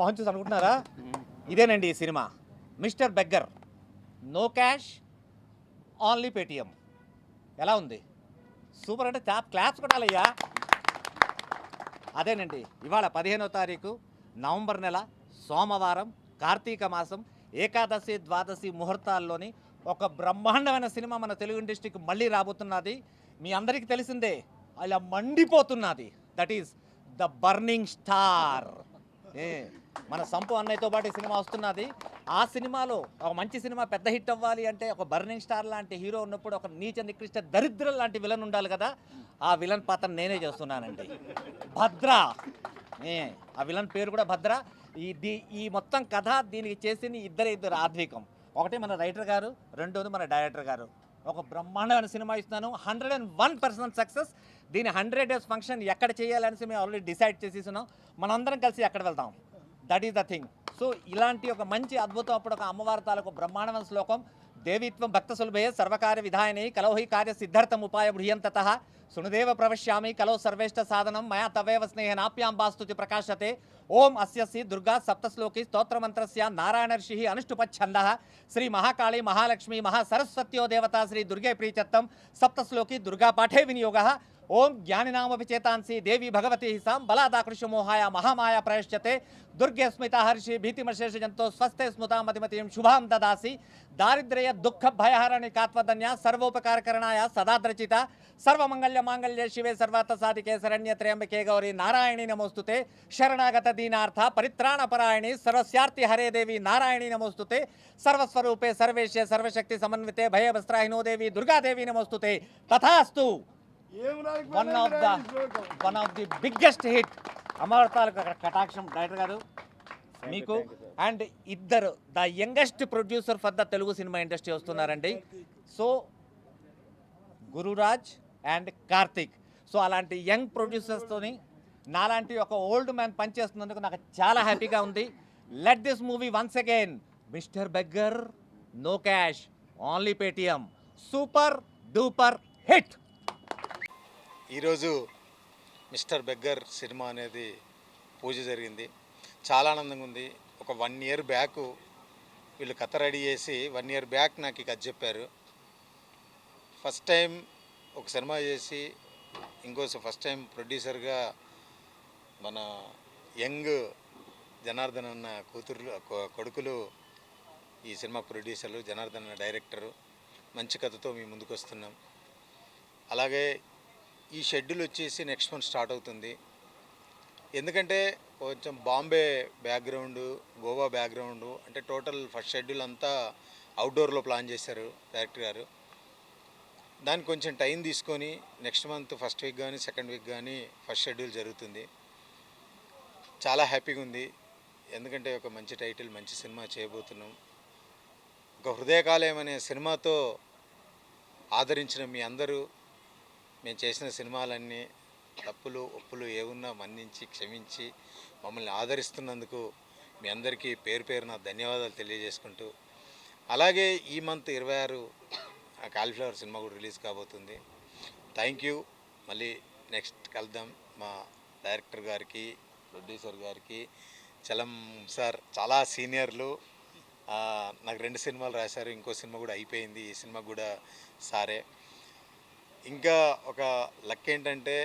మొహం చూసి అనుకుంటున్నారా? ఇదేనండి ఈ సినిమా, mister beggar. No cash, only Paytm. ఎలా ఉంది? సూపర్ అంటే క్లాప్స్ కొట్టాలయ్యా. అదేనండి, ఇవాళ 15వ తారీఖు నవంబర్ నెల, సోమవారం, కార్తీక మాసం, ఏకాదశి ద్వాదశి ముహూర్తాల్లోని ఒక బ్రహ్మాండమైన సినిమా మన తెలుగు ఇండస్ట్రీకి మళ్ళీ రాబోతున్నది. మీ అందరికీ తెలిసిందే, అలా మండిపోతున్నది. That is the burning star. మన సంపు అన్నయ్యతో పాటు ఈ సినిమా వస్తున్నది. ఆ సినిమాలో ఒక మంచి సినిమా పెద్ద హిట్ అవ్వాలి అంటే ఒక బర్నింగ్ స్టార్ లాంటి హీరో ఉన్నప్పుడు ఒక నీచ నికృష్ట దరిద్రం లాంటి విలన్ ఉండాలి కదా. ఆ విలన్ పాత్ర నేనే చేస్తున్నానండి, భద్ర. ఆ విలన్ పేరు కూడా భద్ర. ఈ మొత్తం కథ దీనికి చేసింది ఇద్దరు ఆద్వికం. ఒకటి మన రైటర్ గారు, రెండోది మన డైరెక్టర్ గారు. ఒక బ్రహ్మాండమైన సినిమా ఇస్తున్నాను, 101% సక్సెస్. దీని 100 days ఫంక్షన్ ఎక్కడ చేయాలనేసి మేము ఆల్రెడీ డిసైడ్ చేసేస్తున్నాం. మనందరం కలిసి ఎక్కడ వెళ్తాం, that is the thing. So ఇలాంటి ఒక మంచి అద్భుతం, అప్పుడు ఒక అమ్మవారి తాలూకు బ్రహ్మాండమైన శ్లోకం, దేవిత్వం భక్త సులభే సర్వకార్య విధాయని కలౌహి కార్య సిద్ధార్థం ఉపాయ బృహ్యంతత సునుదేవ ప్రవశ్యామి కలో సర్వేష్ట సాధనం మయా తవేవ స్నేహనాప్యాం బాస్తుతి ప్రకాశతే. ఓం అస్యసి దుర్గా సప్తశ్లోకి స్తోత్రమంత్రస్య నారాయణ ఋషి అనుష్టుపచ్ఛంద శ్రీ మహాకాళీ మహాలక్ష్మి మహాసరస్వత్యో దేవత శ్రీ దుర్గే ప్రీచత్తం సప్తశ్లోకి దుర్గా పాఠే వినియోగ. ఓం జ్ఞానినామపి చేతాంసి దేవి భగవతి సాం బలాదాకృష్యమోహాయ మహామాయ ప్రయశ్చతే. దుర్గే స్మిత హర్షి భీతిమశేష జంతో స్వస్థే స్మృతా మతిమతిం శుభాం దదాసి. దారిద్ర్య దుఃఖ భయహరణి కాత్వధన్య సర్వోపకారకరణాయ సదాద్రచిత సర్వమంగళ్య మాంగళ్య శివే సర్వార్థ సాధికే శరణ్య త్ర్యంబకే గౌరీ నారాయణి నమోస్తుతే. శరణాగత దీనార్థ పరిత్రాణ పరాయణి సర్వస్యార్థి హరే దేవి నారాయణి నమోస్తుతే. సర్వస్వరూపే సర్వేశే సర్వశక్తి సమన్వితే భయవస్త్రాహినో దేవి దుర్గాదేవి నమోస్తుతే. తథాస్తు. One of the biggest hit. అమరతాలకు కటాక్షం డైరెక్టర్ గారు మీకు. అండ్ ఇద్దరు the youngest producer for the Telugu cinema industry వస్తున్నారండి. So Gururaj and Karthik. So అలాంటి యంగ్ ప్రొడ్యూసర్స్తోని నాలాంటి ఒక ఓల్డ్ మ్యాన్ పనిచేస్తున్నందుకు నాకు చాలా హ్యాపీగా ఉంది. Let this movie once again, mister beggar, no cash, only Paytm, super duper hit. ఈరోజు మిస్టర్ బెగ్గర్ సినిమా అనేది పూజ జరిగింది. చాలా ఆనందంగా ఉంది. ఒక 1 year బ్యాక్ వీళ్ళు కథ రెడీ చేసి 1 year బ్యాక్ నాకు కథ చెప్పారు. ఫస్ట్ టైం ఒక సినిమా చేసి ఫస్ట్ టైం ప్రొడ్యూసర్గా మన యంగ్ జనార్దన్ అన్న కొడుకులు ఈ సినిమా ప్రొడ్యూసర్లు, జనార్దన్ అన్న డైరెక్టరు. మంచి కథతో మీ ముందుకు వస్తున్నాం. అలాగే ఈ షెడ్యూల్ వచ్చేసి నెక్స్ట్ మంత్ స్టార్ట్ అవుతుంది. ఎందుకంటే కొంచెం బాంబే బ్యాక్గ్రౌండ్, గోవా బ్యాక్గ్రౌండ్, అంటే టోటల్ ఫస్ట్ షెడ్యూల్ అంతా అవుట్డోర్లో ప్లాన్ చేశారు డైరెక్టర్ గారు. దానికి కొంచెం టైం తీసుకొని నెక్స్ట్ మంత్ ఫస్ట్ వీక్ కానీ సెకండ్ వీక్ కానీ ఫస్ట్ షెడ్యూల్ జరుగుతుంది. చాలా హ్యాపీగా ఉంది. ఎందుకంటే ఒక మంచి టైటిల్, మంచి సినిమా చేయబోతున్నాం. ఒక హృదయకాలయం అనే సినిమాతో ఆదరించిన మీ అందరూ, మేము చేసిన సినిమాలన్నీ తప్పులు ఒప్పులు ఏమున్నా మన్నించి క్షమించి మమ్మల్ని ఆదరిస్తున్నందుకు మీ అందరికీ పేరు పేరున ధన్యవాదాలు తెలియజేసుకుంటూ, అలాగే ఈ మంత్ 26 కాలీఫ్లవర్ సినిమా కూడా రిలీజ్ కాబోతుంది. Thank you. మళ్ళీ నెక్స్ట్ కలుద్దాం. మా డైరెక్టర్ గారికి, ప్రొడ్యూసర్ గారికి, చలం సార్ చాలా సీనియర్లు. నాకు 2 సినిమాలు రాశారు, ఇంకో సినిమా కూడా అయిపోయింది. ఈ సినిమా కూడా సారే. ఇంకా ఒక లక్ ఏంటంటే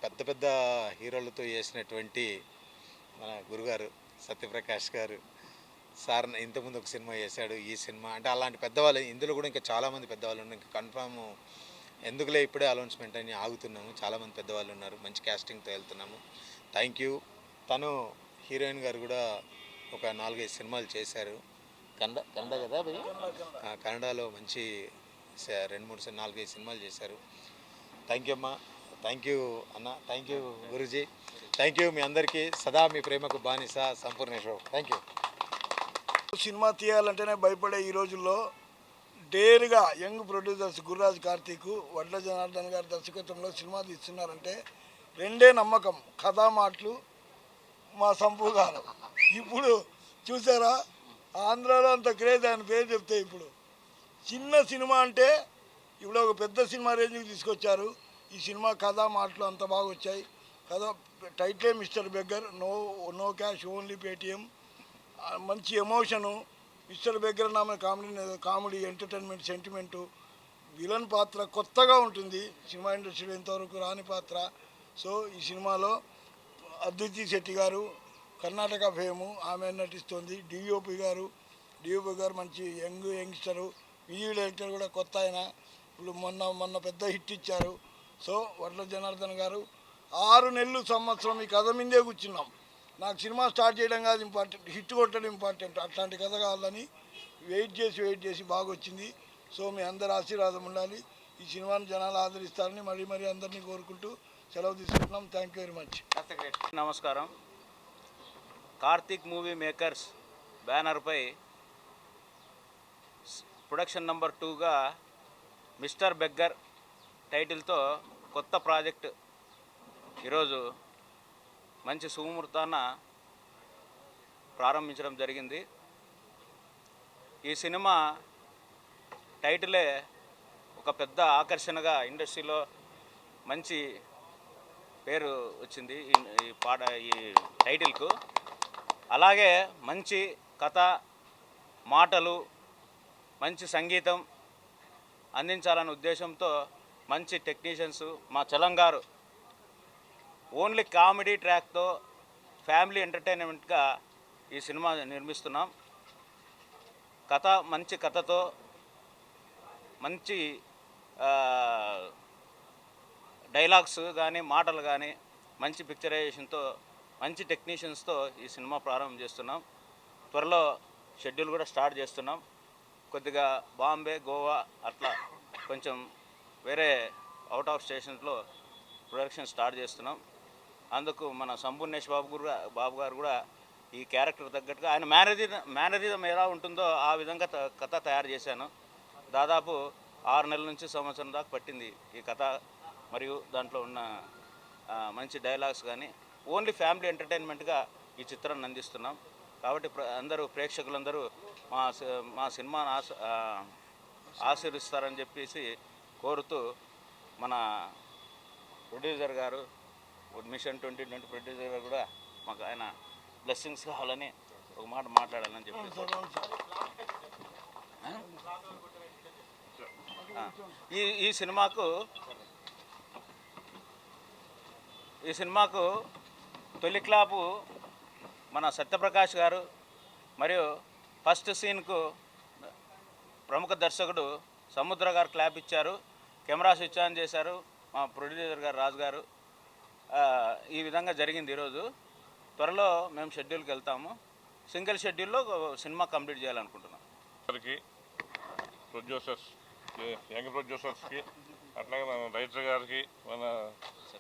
పెద్ద పెద్ద హీరోలతో చేసినటువంటి మన గురుగారు సత్యప్రకాష్ గారు సార్ ఇంతకుముందు ఒక సినిమా చేశాడు. ఈ సినిమా అంటే అలాంటి పెద్దవాళ్ళు, ఇందులో కూడా ఇంకా చాలామంది పెద్దవాళ్ళు ఉన్నారు. ఇంకా కన్ఫామ్ ఎందుకులే ఇప్పుడే అనౌన్స్మెంట్ అని ఆగుతున్నాము. చాలామంది పెద్దవాళ్ళు ఉన్నారు. మంచి క్యాస్టింగ్తో వెళ్తున్నాము. Thank you. తను హీరోయిన్ గారు కూడా ఒక 4-5 సినిమాలు చేశారు. కన్నడ కదా, కన్నడలో మంచి 2-3 4-5 సినిమాలు చేశారు. థ్యాంక్ యూ అమ్మా. థ్యాంక్ యూ అన్న. థ్యాంక్ యూ గురూజీ. Thank you. మీ అందరికీ సదా మీ ప్రేమకు బానిస సంపూర్ణేశ్వరరావు. Thank you. సినిమా తీయాలంటేనే భయపడే ఈ రోజుల్లో డేర్గా యంగ్ ప్రొడ్యూసర్స్ గురురాజ్, కార్తీక్, వడ్ల జనార్దన్ గారి దర్శకత్వంలో సినిమా తీస్తున్నారంటే 2 నమ్మకం, కథా మాటలు, మా సంపు గారు. ఇప్పుడు చూసారా, ఆంధ్రాలో అంత క్రేజ్ ఆయన పేరు చెప్తే. ఇప్పుడు చిన్న సినిమా అంటే ఇప్పుడు ఒక పెద్ద సినిమా రేంజ్కి తీసుకొచ్చారు. ఈ సినిమా కథ మాటలు అంత బాగా వచ్చాయి. కదా టైటిలే mister beggar, no cash only Paytm. మంచి ఎమోషను. మిస్టర్ బెగ్గర్ నామ కామెడీ ఎంటర్టైన్మెంట్ సెంటిమెంటు. విలన్ పాత్ర కొత్తగా ఉంటుంది, సినిమా ఇండస్ట్రీలో ఇంతవరకు రాని పాత్ర. సో ఈ సినిమాలో అద్వితీ శెట్టి గారు కర్ణాటక ఫేము, ఆమె నటిస్తుంది. డిఓపి గారు మంచి యంగ్స్టరు. మ్యూజిక్ డైరెక్టర్ కూడా కొత్త ఆయన, ఇప్పుడు మొన్న పెద్ద హిట్ ఇచ్చారు. సో వడ్ల జనార్దన్ గారు 6 నెలలు సంవత్సరం ఈ కథ మీదే కూర్చున్నాం. నాకు సినిమా స్టార్ట్ చేయడం కాదు ఇంపార్టెంట్, హిట్ కొట్టడం ఇంపార్టెంట్. అట్లాంటి కథ కావాలని వెయిట్ చేసి బాగా వచ్చింది. సో మీ అందరి ఆశీర్వాదం ఉండాలి. ఈ సినిమాని జనాలు ఆదరిస్తారని మరీ అందరినీ కోరుకుంటూ సెలవు తీసుకుంటున్నాం. Thank you very much. నమస్కారం. కార్తీక్ మూవీ మేకర్స్ బ్యానర్పై ప్రొడక్షన్ నెంబర్ 2గా మిస్టర్ బెగ్గర్ టైటిల్తో కొత్త ప్రాజెక్ట్ ఈరోజు మంచి సుముహూర్తాన ప్రారంభించడం జరిగింది. ఈ సినిమా టైటిలే ఒక పెద్ద ఆకర్షణగా ఇండస్ట్రీలో మంచి పేరు వచ్చింది ఈ టైటిల్కు. అలాగే మంచి కథ, మాటలు, మంచి సంగీతం అందించాలనే ఉద్దేశంతో మంచి టెక్నీషియన్స్ మా చలంగారు ఓన్లీ కామెడీ ట్రాక్తో ఫ్యామిలీ ఎంటర్టైన్మెంట్గా ఈ సినిమా నిర్మిస్తున్నాం. మంచి కథతో మంచి డైలాగ్స్ కానీ మాటలు కానీ మంచి పిక్చరైజేషన్తో మంచి టెక్నీషియన్స్తో ఈ సినిమా ప్రారంభం చేస్తున్నాం. త్వరలో షెడ్యూల్ కూడా స్టార్ట్ చేస్తున్నాం. కొద్దిగా బాంబే, గోవా అట్లా కొంచెం వేరే అవుట్ ఆఫ్ స్టేషన్స్లో ప్రొడక్షన్ స్టార్ట్ చేస్తున్నాం. అందుకు మన సంపూర్ణేష్ బాబు గారు కూడా ఈ క్యారెక్టర్ తగ్గట్టుగా ఆయన మేనరిజం ఎలా ఉంటుందో ఆ విధంగా కథ తయారు చేశాను. దాదాపు 6 నెలల నుంచి సంవత్సరం దాకా పట్టింది ఈ కథ. మరియు దాంట్లో ఉన్న మంచి డైలాగ్స్ కానీ ఓన్లీ ఫ్యామిలీ ఎంటర్టైన్మెంట్గా ఈ చిత్రాన్ని అందిస్తున్నాం. కాబట్టి ప్రేక్షకులందరూ మా సినిమాను ఆశీర్వదిస్తారని చెప్పేసి కోరుతూ మన ప్రొడ్యూసర్ గారు మిషన్ 2020 ప్రొడ్యూసర్ గారు కూడా మాకు ఆయన బ్లెస్సింగ్స్ కావాలని ఒక మాట మాట్లాడాలని చెప్పేసి ఈ సినిమాకు తొలి క్లాపు మన సత్యప్రకాష్ గారు, మరియు ఫస్ట్ సీన్కు ప్రముఖ దర్శకుడు సముద్ర గారు క్లాప్ ఇచ్చారు. కెమెరా స్విచ్ ఆన్ చేశారు మా ప్రొడ్యూసర్ గారు రాజు గారు. ఈ విధంగా జరిగింది ఈరోజు. త్వరలో మేము షెడ్యూల్కి వెళ్తాము. సింగిల్ షెడ్యూల్లో సినిమా కంప్లీట్ చేయాలనుకుంటున్నాం. ప్రొడ్యూసర్స్, యంగ్ ప్రొడ్యూసర్స్కి, అట్లాగే మన రైటర్ గారికి, మన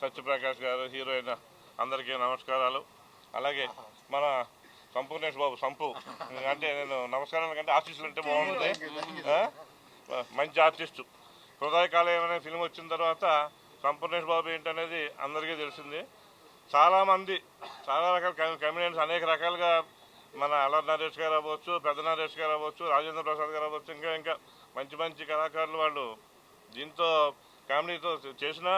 సత్యప్రకాష్ గారు, హీరోయిన్ అందరికీ నమస్కారాలు. అలాగే మన సంపూర్ణేష్ బాబు అంటే నేను నమస్కారం కంటే ఆర్టిస్టులు అంటే బాగుంటుంది. మంచి ఆర్టిస్టు. హృదయకాలయం అనే ఫిల్మ్ వచ్చిన తర్వాత సంపూర్ణేష్ బాబు ఏంటనేది అందరికీ తెలిసింది. చాలామంది చాలా రకాల కమెడియన్స్ అనేక రకాలుగా మన అల్లరి నరేష్ గారు అవ్వచ్చు, పెద్ద నరేష్ గారు అవ్వచ్చు, రాజేంద్ర ప్రసాద్ గారు అవ్వచ్చు, ఇంకా మంచి మంచి కళాకారులు వాళ్ళు దీంతో కామెడీతో చేసిన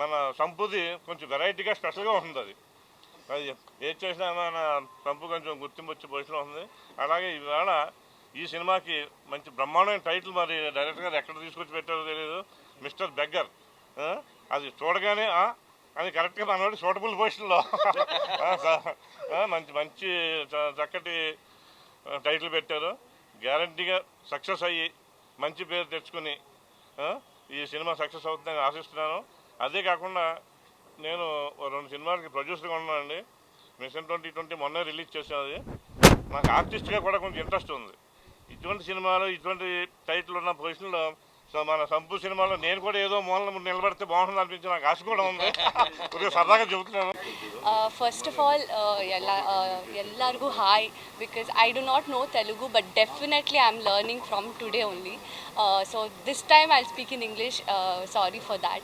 మన సంపుది కొంచెం వెరైటీగా స్పెషల్గా ఉంటుంది. అది ఏది చేసినా మన సంపు కొంచెం గుర్తింపు వచ్చే పొజిషన్లో ఉంది. అలాగే ఇవాళ ఈ సినిమాకి మంచి బ్రహ్మాండమైన టైటిల్ మరి డైరెక్టర్ గారు ఎక్కడ తీసుకొచ్చి పెట్టారో తెలియదు, మిస్టర్ బెగ్గర్. అది చూడగానే అది కరెక్ట్గా మనోడి సూటబుల్ పొజిషన్లో మంచి చక్కటి టైటిల్ పెట్టారు. గ్యారంటీగా సక్సెస్ అయ్యి మంచి పేరు తెచ్చుకుని ఈ సినిమా సక్సెస్ అవుతుందని ఆశిస్తున్నాను. అదే కాకుండా నేను 2 సినిమాలకి ప్రొడ్యూసర్గా ఉన్నానండి. మిషన్ 2020 మొన్నే రిలీజ్ చేసినది. నాకు ఆర్టిస్ట్గా కూడా కొంచెం ఇంట్రెస్ట్ ఉంది. ఇటువంటి సినిమాలు ఇటువంటి టైటిల్ ఉన్న పొజిషన్లో సో మన సంపూ సినిమాలో నేను కూడా ఏదో మూలన నిలబడితే బాగుంటుంది అనిపించి నాకు ఆశ కూడా ఉంది. కొద్దిగా సరదాగా చెబుతున్నాను. ఫస్ట్ ఆఫ్ ఆల్ ಎಲ್ಲರಿಗೂ hi. Because I do not know Telugu but definitely I am learning from today only. So this time I'll speak in English. Sorry for that.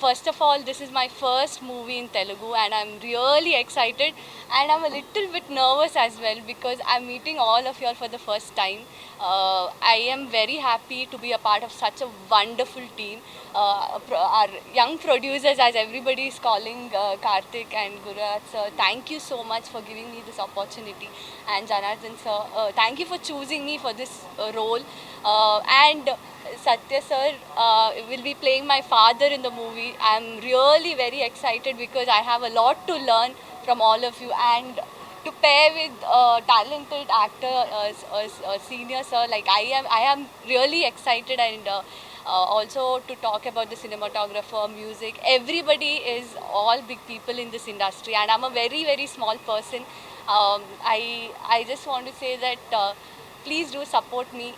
First of all, this is my first movie in Telugu, and I'm really excited, and I'm a little bit nervous as well because I'm meeting all of you all for the first time. I am very happy to be a part of such a wonderful team. Our young producers, as everybody is calling, Karthik and Gururaj sir, thank you so much for giving me this opportunity. And Janardhan sir, thank you for choosing me for this role. And Satya sir will be playing my father in the movie. I'm really very excited because I have a lot to learn from all of you, and to pair with a talented actor, senior sir, like I am really excited, and also to talk about the cinematographer, music. Everybody is all big people in this industry, and I'm a very very small person. I just want to say that. Please do support me.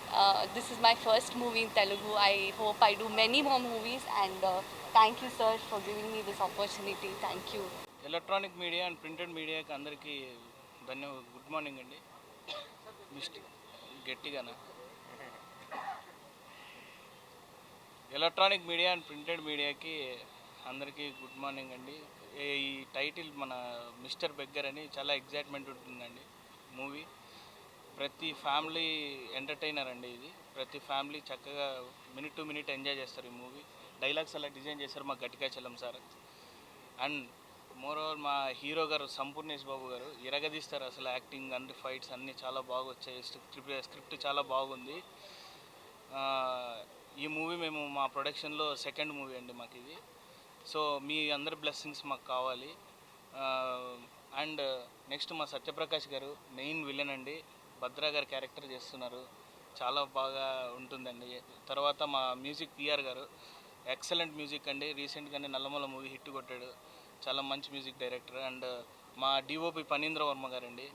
This is my first movie in Telugu. I hope I do many more movies, and thank you sir for giving me this opportunity. Thank you. Electronic media and printed మీడియాకి అందరికీ good morning అండి. గట్టిగానా? Electronic media and printed మీడియాకి అందరికీ good morning అండి. ఈ title మన mister beggar అని చాలా ఎగ్జైట్మెంట్ ఉంటుందండి. మూవీ ప్రతి ఫ్యామిలీ ఎంటర్టైనర్ అండి. ఇది ప్రతి ఫ్యామిలీ చక్కగా మినిట్ టు మినిట్ ఎంజాయ్ చేస్తారు. ఈ మూవీ డైలాగ్స్ అలా డిజైన్ చేశారు మా గట్టికాచలం సార్. అండ్ మోర్ ఓవర్ మా హీరో గారు సంపూర్ణేష్ బాబు గారు ఇరగదీస్తారు. అసలు యాక్టింగ్ అండ్ ఫైట్స్ అన్నీ చాలా బాగా వచ్చాయి. స్క్రిప్ట్ చాలా బాగుంది. ఈ మూవీ మేము మా ప్రొడక్షన్లో సెకండ్ మూవీ అండి మాకు ఇది. సో మీ అందరి బ్లెస్సింగ్స్ మాకు కావాలి. అండ్ నెక్స్ట్ మా సత్యప్రకాష్ గారు మెయిన్ విలన్ అండి. భద్రా గారు క్యారెక్టర్ చేస్తున్నారు. చాలా బాగా ఉంటుందండి. తర్వాత మా మ్యూజిక్ పిఆర్ గారు ఎక్సలెంట్ మ్యూజిక్ అండి. రీసెంట్గానే నల్లమల మూవీ హిట్ కొట్టాడు. చాలా మంచి మ్యూజిక్ డైరెక్టర్. అండ్ మా డిఓపి పనీంద్ర వర్మ గారండి.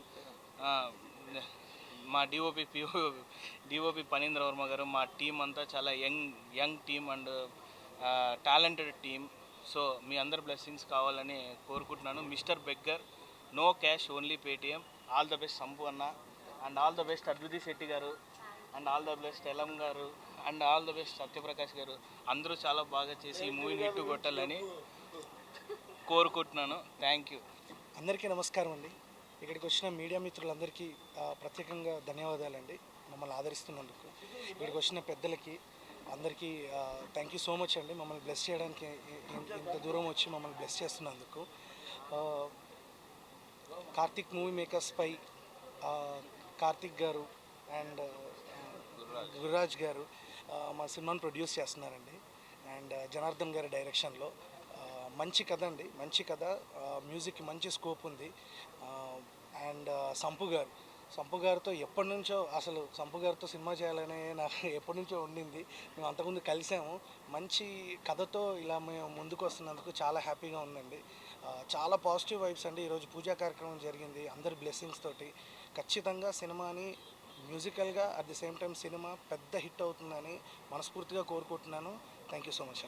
మా డిఓపి పనీంద్ర వర్మ గారు, మా టీం అంతా చాలా young team and talented team. So మీ అందరి బ్లెస్సింగ్స్ కావాలని కోరుకుంటున్నాను. Mister beggar, no cash, only Paytm. All the best Sampu అన్న, and all the best Adviti Shetty గారు, and all the best Elam గారు, and all the best Satyaprakash గారు. అందరూ చాలా బాగా చేసి ఈ మూవీని హిట్ కొట్టాలని కోరుకుంటున్నాను. Thank you. అందరికీ నమస్కారం అండి. ఇక్కడికి వచ్చిన మీడియా మిత్రులందరికీ ప్రత్యేకంగా ధన్యవాదాలండి మమ్మల్ని ఆదరిస్తున్నందుకు. ఇక్కడికి వచ్చిన పెద్దలకి అందరికీ థ్యాంక్ యూ సో మచ్ అండి. మమ్మల్ని బ్లెస్ చేయడానికి ఇంత దూరం వచ్చి మమ్మల్ని బ్లెస్ చేస్తున్నందుకు. కార్తిక్ మూవీ మేకర్స్పై కార్తిక్ గారు అండ్ గురురాజ్ గారు మా సినిమాను ప్రొడ్యూస్ చేస్తున్నారండి. అండ్ జనార్దన్ గారి డైరెక్షన్లో మంచి కథ అండి, మంచి కథ. మ్యూజిక్కి మంచి స్కోప్ ఉంది. అండ్ సంపు గారితో ఎప్పటి నుంచో, అసలు సంపు గారితో సినిమా చేయాలనే నాకు ఎప్పటి నుంచో ఉండింది. మేము అంతకుముందు కలిసాము. మంచి కథతో ఇలా మేము ముందుకు వస్తున్నందుకు చాలా హ్యాపీగా ఉందండి. చాలా పాజిటివ్ వైబ్స్ అండి. ఈరోజు పూజా కార్యక్రమం జరిగింది అందరి బ్లెస్సింగ్స్ తోటి. ఖచ్చితంగా సినిమాని మ్యూజికల్గా at the same time cinema పెద్ద హిట్ అవుతుందని మనస్ఫూర్తిగా కోరుకుంటున్నాను. Thank you so much.